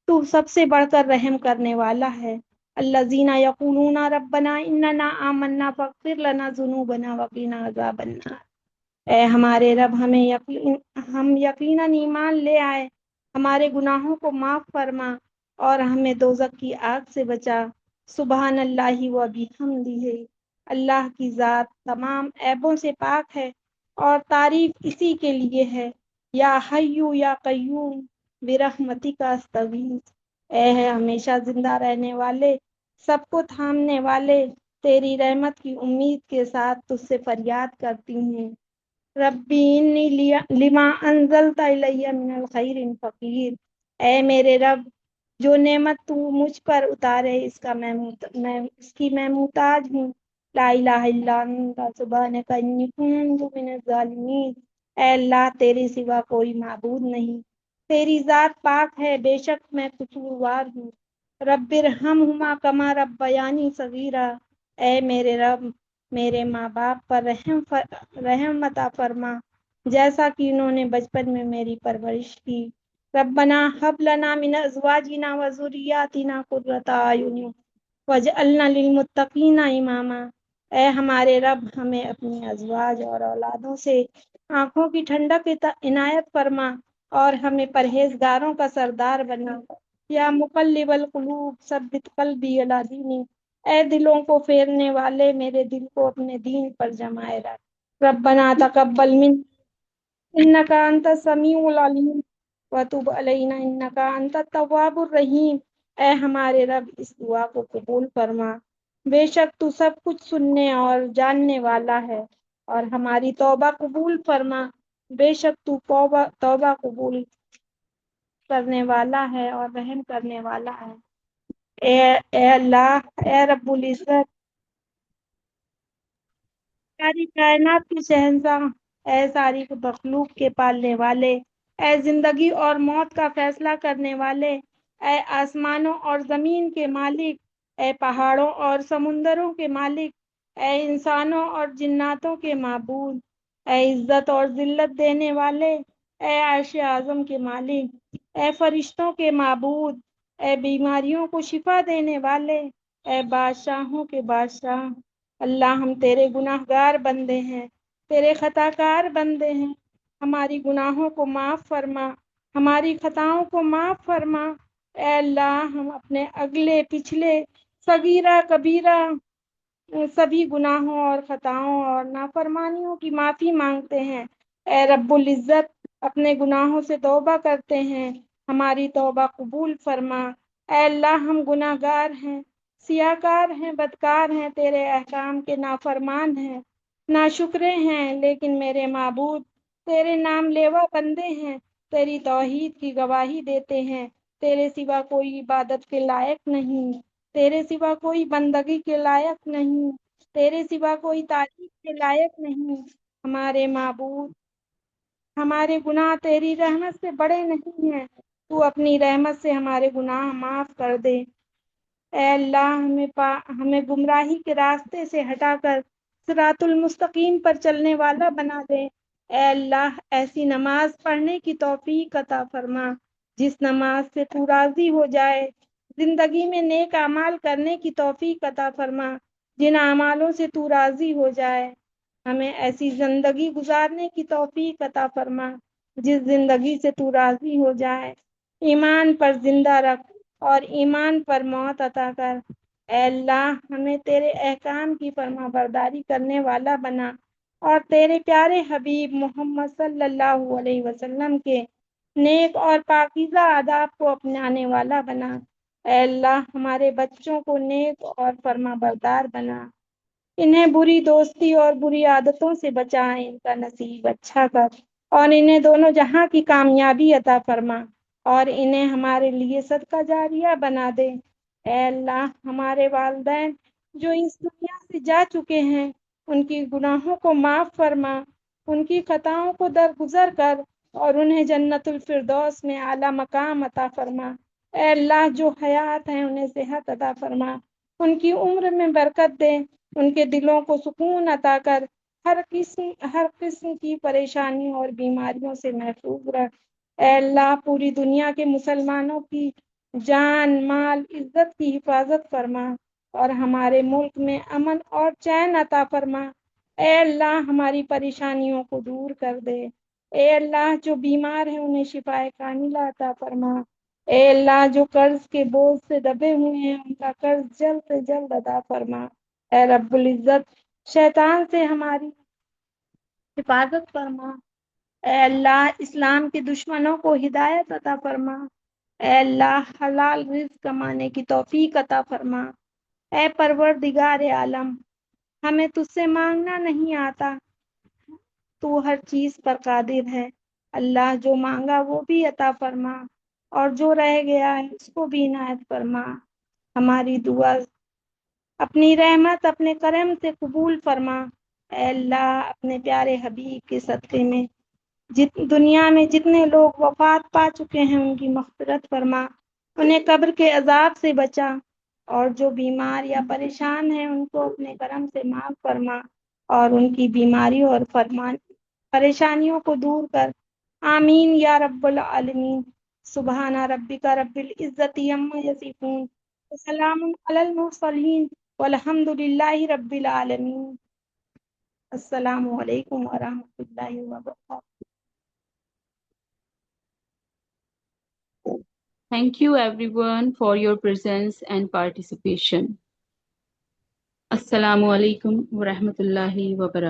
تو سب سے بڑھ کر رحم کرنے والا ہے۔ الذین یقولون ربنا اننا آمنا فاغفر لنا ذنوبنا وقنا عذاب النار، اے ہمارے رب ہم یقیناً ایمان لے آئے، ہمارے گناہوں کو معاف فرما اور ہمیں دوزخ کی آگ سے بچا۔ سبحان اللہ و بحمدہ، اللہ کی ذات تمام عیبوں سے پاک ہے اور تعریف اسی کے لیے ہے۔ یا حیو یا قیوم برحمتک استغیث، اے ہے ہمیشہ زندہ رہنے والے، سب کو تھامنے والے، تیری رحمت کی امید کے ساتھ تجھ سے فریاد کرتی ہوں۔ ربی انی لما انزلت الی من الخیر فقیر، اے میرے رب جو نعمت تو مجھ پر اتارے اس کی میں محتاج ہوں۔ لا الہ الا انت سبحانک انی کنت من الظالمین، اے اللہ تیرے سوا کوئی معبود نہیں، تیری ذات پاک ہے، بے شک میں قصوروار ہوں۔ رب ارحمہما کما ربیانی صغیرا، اے میرے رب میرے ماں باپ پر رحم عطا فرما جیسا کہ انہوں نے بچپن میں میری پرورش کی۔ ربنا ہب لنا من ازواجنا وذریاتنا قرۃ اعین واجعلنا للمتقین اماما، اے ہمارے رب ہمیں اپنی ازواج اور اولادوں سے آنکھوں کی ٹھنڈک عنایت فرما اور ہمیں پرہیزگاروں کا سردار بنا۔ یا مقلب القلوب ثبت قلبی علی دینک، اے دلوں کو پھیرنے والے میرے دل کو اپنے دین پر جمائے رکھ۔ ربنا تقبل منا انک انت السمیع العلیم وتب علینا انک انت التواب الرحیم، اے ہمارے رب اس دعا کو قبول فرما، بے شک تو سب کچھ سننے اور جاننے والا ہے، اور ہماری توبہ قبول فرما، بے شک تو توبہ قبول کرنے والا ہے اور رحم کرنے والا ہے۔ اے اللہ، اے رب العزت، ساری کائنات کے شہنشاہ، اے ساری مخلوق کے پالنے والے، اے زندگی اور موت کا فیصلہ کرنے والے، اے آسمانوں اور زمین کے مالک، اے پہاڑوں اور سمندروں کے مالک، اے انسانوں اور جناتوں کے معبود، اے عزت اور ذلت دینے والے، اے عرش اعظم کے مالک، اے فرشتوں کے معبود، اے بیماریوں کو شفا دینے والے، اے بادشاہوں کے بادشاہ، اللہ ہم تیرے گناہ گار بندے ہیں، تیرے خطا کار بندے ہیں، ہماری گناہوں کو معاف فرما، ہماری خطاؤں کو معاف فرما۔ اے اللہ ہم اپنے اگلے پچھلے صغیرہ کبیرہ سبھی گناہوں اور خطاؤں اور نافرمانیوں کی معافی مانگتے ہیں۔ اے رب العزت اپنے گناہوں سے توبہ کرتے ہیں، ہماری توبہ قبول فرما۔ اے اللہ ہم گناہ گار ہیں، سیاکار ہیں، بدکار ہیں، تیرے احکام کے نافرمان ہیں، ناشکرے ہیں، لیکن میرے معبود تیرے نام لیوا بندے ہیں، تیری توحید کی گواہی دیتے ہیں، تیرے سوا کوئی عبادت کے لائق نہیں، تیرے سوا کوئی بندگی کے لائق نہیں، تیرے سوا کوئی تعریف کے لائق نہیں۔ ہمارے معبود ہمارے گناہ تیری رحمت سے بڑے نہیں ہیں، تو اپنی رحمت سے ہمارے گناہ معاف کر دے۔ اے اللہ ہمیں گمراہی کے راستے سے ہٹا کر صراط المستقیم پر چلنے والا بنا دے۔ اے اللہ ایسی نماز پڑھنے کی توفیق عطا فرما جس نماز سے تو راضی ہو جائے، زندگی میں نیک اعمال کرنے کی توفیق عطا فرما جن اعمالوں سے تو راضی ہو جائے۔ ہمیں ایسی زندگی گزارنے کی توفیق عطا فرما جس زندگی سے تو راضی ہو جائے۔ ایمان پر زندہ رکھ اور ایمان پر موت عطا کر۔ اے اللہ ہمیں تیرے احکام کی فرما برداری کرنے والا بنا اور تیرے پیارے حبیب محمد صلی اللہ علیہ وسلم کے نیک اور پاکیزہ آداب کو اپنانے والا بنا۔ اے اللہ ہمارے بچوں کو نیک اور فرما بردار بنا، انہیں بری دوستی اور بری عادتوں سے بچا، ان کا نصیب اچھا کر اور انہیں دونوں جہاں کی کامیابی عطا فرما اور انہیں ہمارے لیے صدقہ جاریہ بنا دے۔ اے اللہ ہمارے والدین جو اس دنیا سے جا چکے ہیں ان کی گناہوں کو معاف فرما، ان کی خطاؤں کو درگزر کر اور انہیں جنت الفردوس میں اعلیٰ مقام عطا فرما۔ اے اللہ جو حیات ہیں انہیں صحت عطا فرما، ان کی عمر میں برکت دے، ان کے دلوں کو سکون عطا کر، ہر قسم کی پریشانیوں اور بیماریوں سے محفوظ رکھ۔ اے اللہ پوری دنیا کے مسلمانوں کی جان مال عزت کی حفاظت فرما اور ہمارے ملک میں امن اور چین عطا فرما۔ اے اللہ ہماری پریشانیوں کو دور کر دے۔ اے اللہ جو بیمار ہیں انہیں شفائے کاملہ عطا فرما۔ اے اللہ جو قرض کے بوجھ سے دبے ہوئے ہیں ان کا قرض جلد سے جلد ادا فرما۔ اے رب العزت شیطان سے ہماری حفاظت فرما۔ اے اللہ اسلام کے دشمنوں کو ہدایت عطا فرما۔ اے اللہ حلال رزق کمانے کی توفیق عطا فرما۔ اے پروردگار عالم ہمیں تجھ سے مانگنا نہیں آتا، تو ہر چیز پر قادر ہے۔ اللہ جو مانگا وہ بھی عطا فرما اور جو رہ گیا ہے اس کو بھی عنایت فرما۔ ہماری دعا اپنی رحمت اپنے کرم سے قبول فرما۔ اے اللہ اپنے پیارے حبیب کے صدقے میں دنیا میں جتنے لوگ وفات پا چکے ہیں ان کی مغفرت فرما، انہیں قبر کے عذاب سے بچا اور جو بیمار یا پریشان ہیں ان کو اپنے کرم سے معاف فرما اور ان کی بیماری اور پریشانیوں کو دور کر۔ آمین یا رب العالمین۔ سبحان ربک رب العزت عما یصفون وسلام علی المرسلین والحمد للہ رب العالمین۔ السلام علیکم ورحمۃ اللہ وبرکاتہ۔ Thank you everyone for your presence and participation. Assalamu alaikum wa rahmatullahi wa barakatuh.